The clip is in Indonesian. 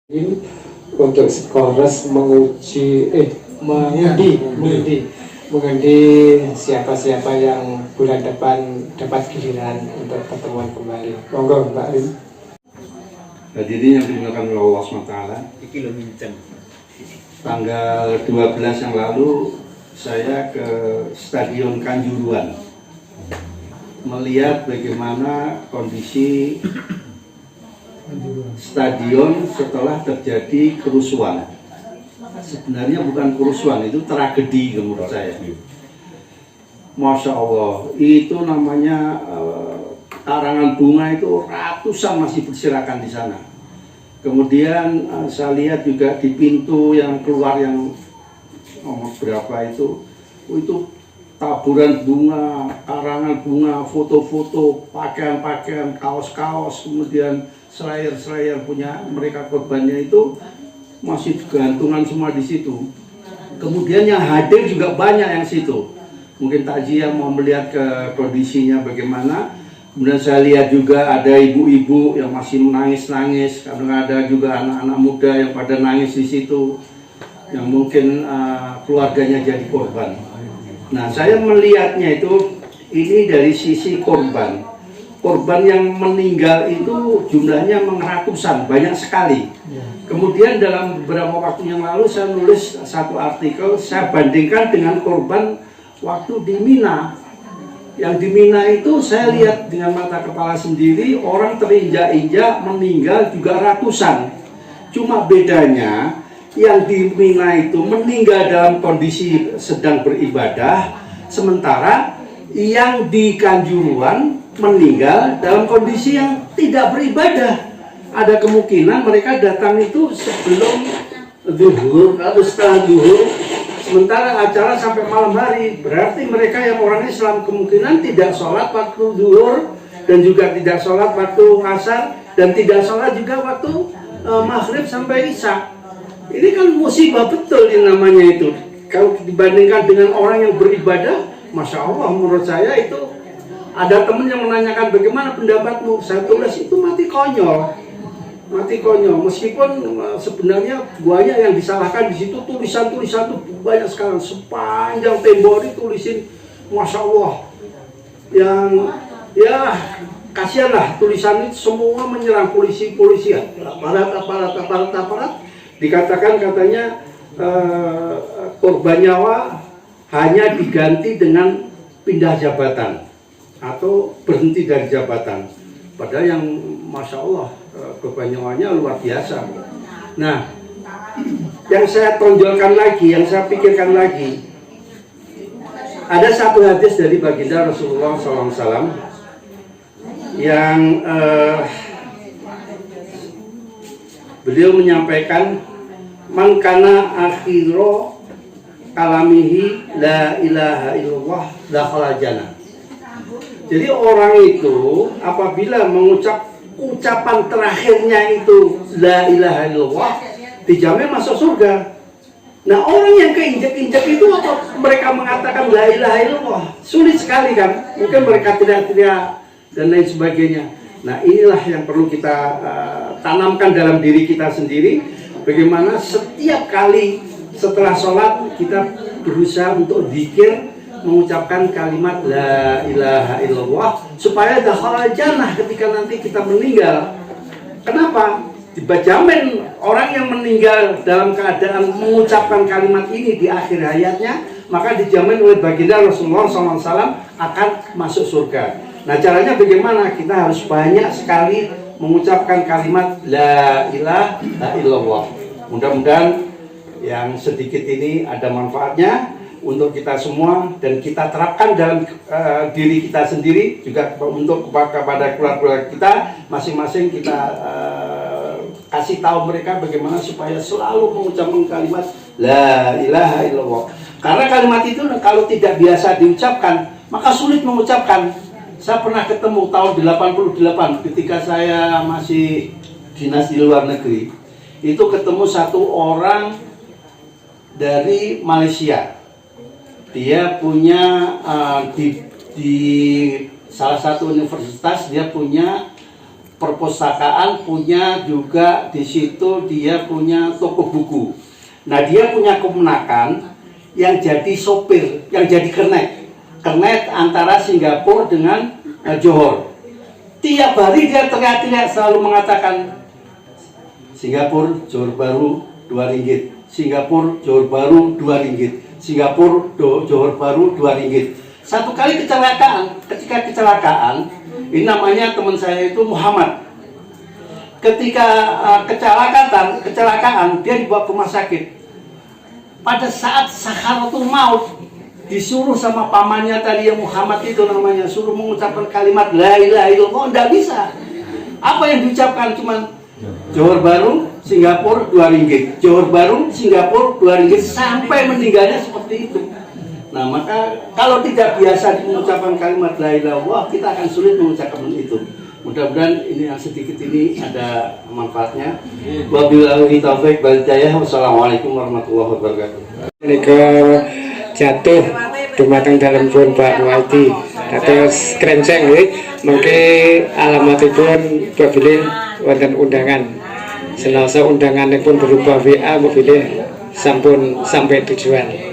Untuk Sekoras mengundi siapa-siapa yang bulan depan dapat giliran untuk pertemuan kembali. Monggo Mbak Rin. Hadirin yang dimuliakan oleh Allah SWT, tanggal 12 yang lalu saya ke Stadion Kanjuruhan melihat bagaimana kondisi stadion setelah terjadi kerusuhan. Sebenarnya bukan kerusuhan, itu tragedi menurut saya. Masya Allah, itu namanya karangan bunga itu ratusan masih berserakan di sana. Kemudian saya lihat juga di pintu yang keluar yang nomor berapa itu taburan bunga, karangan bunga, foto-foto, pakaian-pakaian, kaos-kaos, kemudian selayar-selayar punya mereka korbannya itu masih gantungan semua di situ. Kemudian yang hadir juga banyak yang situ. Mungkin takziah mau melihat ke kondisinya bagaimana. Kemudian saya lihat juga ada ibu-ibu yang masih menangis-nangis, karena ada juga anak-anak muda yang pada nangis di situ, yang mungkin keluarganya jadi korban. Nah, saya melihatnya itu ini dari sisi korban. Korban yang meninggal itu jumlahnya ratusan, banyak sekali. Kemudian dalam beberapa waktu yang lalu saya nulis satu artikel, saya bandingkan dengan korban waktu di Mina. Yang di Mina itu saya lihat dengan mata kepala sendiri, orang terinjak-injak meninggal juga ratusan. Cuma bedanya yang di Mina itu meninggal dalam kondisi sedang beribadah, sementara yang di Kanjuruhan meninggal dalam kondisi yang tidak beribadah. Ada kemungkinan mereka datang itu sebelum zuhur atau setelah zuhur, sementara acara sampai malam hari. Berarti mereka yang orang Islam kemungkinan tidak sholat waktu zuhur, dan juga tidak sholat waktu asar, dan tidak sholat juga waktu maghrib sampai isya. Ini kan musibah betul ini namanya itu. Kalau dibandingkan dengan orang yang beribadah, Masya Allah, menurut saya itu ada teman yang menanyakan bagaimana pendapatmu. Saya tulis itu mati konyol. Meskipun sebenarnya banyak yang disalahkan di situ, tulisan-tulisan itu banyak sekali, sepanjang tembok ini tulisin, Masya Allah, yang ya kasihanlah tulisan itu semua menyerang polisi, aparat. Dikatakan katanya korban nyawa hanya diganti dengan pindah jabatan atau berhenti dari jabatan. Padahal yang Masya Allah korban nyawanya luar biasa. Nah, yang saya tonjolkan lagi, yang saya pikirkan lagi, ada satu hadis dari baginda Rasulullah SAW yang beliau menyampaikan, man kana akhiro kalamihi la ilaha illallah dakhala jannah. Jadi orang itu apabila mengucap ucapan terakhirnya itu la ilaha illallah, dijamin masuk surga. Nah, orang yang keinjak-injak itu apa mereka mengatakan la ilaha illallah? Sulit sekali kan? Mungkin mereka tidak dan lain sebagainya. Nah, inilah yang perlu kita tanamkan dalam diri kita sendiri. Bagaimana setiap kali setelah sholat kita berusaha untuk zikir, mengucapkan kalimat la ilaha illallah, supaya dakhala jannah ketika nanti kita meninggal. Kenapa? Dijamin orang yang meninggal dalam keadaan mengucapkan kalimat ini di akhir hayatnya, maka dijamin oleh baginda Rasulullah SAW akan masuk surga. Nah, caranya bagaimana? Kita harus banyak sekali mengucapkan kalimat la ilaha illallah. Mudah-mudahan yang sedikit ini ada manfaatnya untuk kita semua, dan kita terapkan dalam diri kita sendiri, juga untuk kepada keluarga kita masing-masing. Kita kasih tahu mereka bagaimana supaya selalu mengucapkan kalimat la ilaha illallah. Karena kalimat itu kalau tidak biasa diucapkan, maka sulit mengucapkan. Saya pernah ketemu tahun 88 ketika saya masih dinas di luar negeri. Itu ketemu satu orang dari Malaysia. Dia punya di salah satu universitas, dia punya perpustakaan, punya juga di situ dia punya toko buku. Nah, dia punya kemenakan yang jadi sopir, yang jadi kernet antara Singapura dengan Johor. Tiap hari dia teriak-teriak selalu mengatakan Singapura, Johor Baru, 2 ringgit. Singapura, Johor Baru, 2 ringgit. Singapura, Johor Baru, 2 ringgit. Satu kali kecelakaan, ketika kecelakaan, ini namanya teman saya itu Muhammad. Ketika kecelakaan, dia dibawa ke rumah sakit. Pada saat sakaratul maut, disuruh sama pamannya tadi yang Muhammad itu namanya, suruh mengucapkan kalimat la ilaha illallah, enggak bisa. Apa yang diucapkan cuman Johor Baru, Singapura, 2 ringgit. Johor Baru, Singapura, 2 ringgit, sampai meninggalnya seperti itu. Nah, maka kalau tidak biasa mengucapkan kalimat la ilaha illallah, kita akan sulit mengucapkan itu. Mudah-mudahan ini yang sedikit ini ada manfaatnya. Wabillahi taufiq wal hidayah. Wassalamualaikum warahmatullahi wabarakatuh. Menika jatuh dumateng dalam pun Pak Muhaiti. Atas kerenceng nggih, mengke alamatipun apabila wonten undangan. Senasa undanganipun berupa WA apabila sampun sampai tujuan.